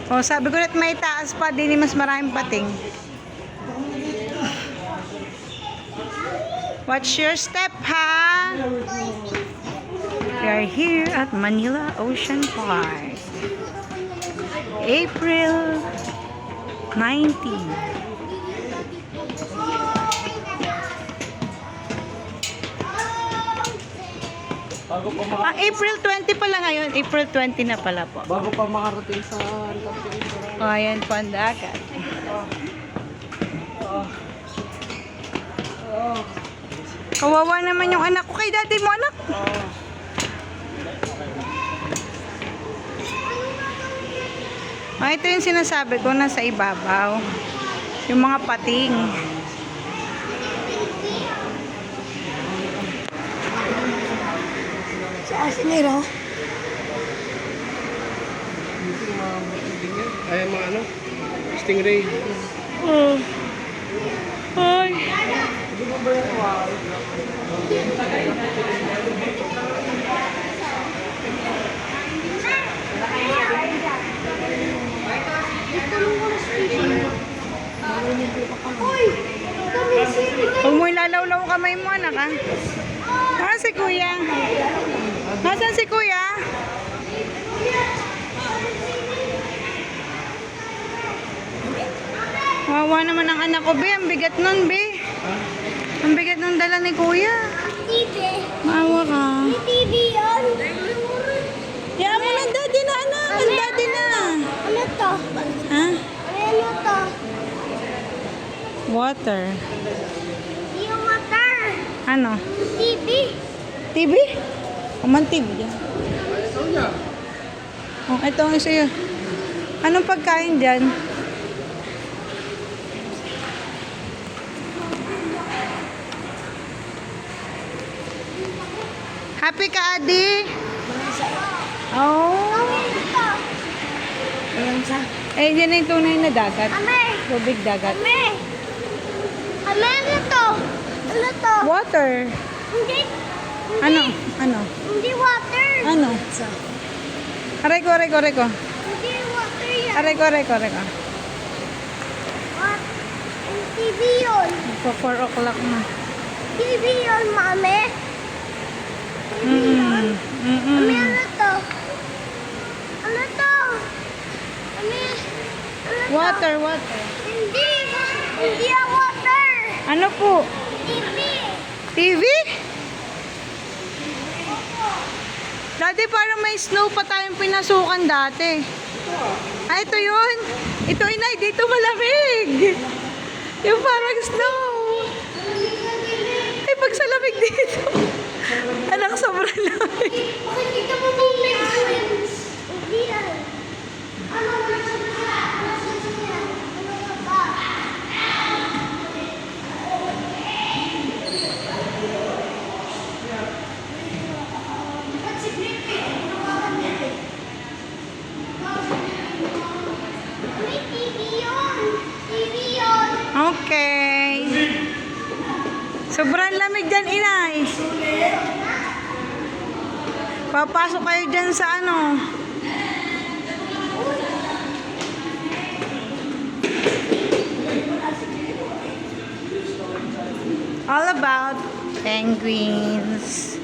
Oh, sabi ko may taas pa din, mas maraming pating. Watch your step, ha? We are here at Manila Ocean Park. April 19. April 20 pala ngayon. April 20 na pala po. Bago pa makarating sa O, ayan po ang dagat. Kawawa naman yung anak ko. Kay dati mo, anak. Ito yung sinasabi ko, nasa ibabaw. Yung mga pating. Sa Asnero. ay mga ano? Stingray. Ay. Huwag mo ilalawlaw ang kamay mo, anak, ha? Ah, si kuya. Nasaan si kuya? Wawa naman ang anak ko, be. Ang bigat nun, be. Ang bigat nun dala ni kuya. TV. Maawa ka. May TV yun. Yan mo na, daddy na, anak. Ang daddy na. Ano to? Ha? Ano to? Water. Yung water. Ano? TV. TV? Kuman TV dyan. Oh, ito ang isa yun. Anong pagkain dyan? Happy ka, Adi? Oh. Ayan sa. Eh, yan na yung tunay na dagat. Ame. Tubig dagat. Ame. Ame, ano to? Ano to? Water. Hindi. Ano? Ano? Hindi water. Ano? Aray ko, aray ko, aray ko. Hindi water yan. Aray ko, aray ko, aray ko. What? Ang TV yun. So, 4 o'clock na. TV yun, mami. Mami, ano to? Ano to? Mami, ano to? Water, water. Hindi. Hindi ang water. Ano po? TV. TV? Dati parang may snow pa tayong pinasukan dati. Ah, ito yun. Ito, inay, dito malamig. Yung parang snow. Ay, pag sa lamig dito. Anak, sobrang lamig. Bakit dito mo mong twins? Hindi yan. Ano? Wala sa kanya. Wala sa kanya. Ano ba? Ba't si Griffin? Ano ka ba Griffin? May TV yun. TV yun. Okay. Sobrang lamig dyan, inay. Papasok kayo dyan sa ano. All about penguins.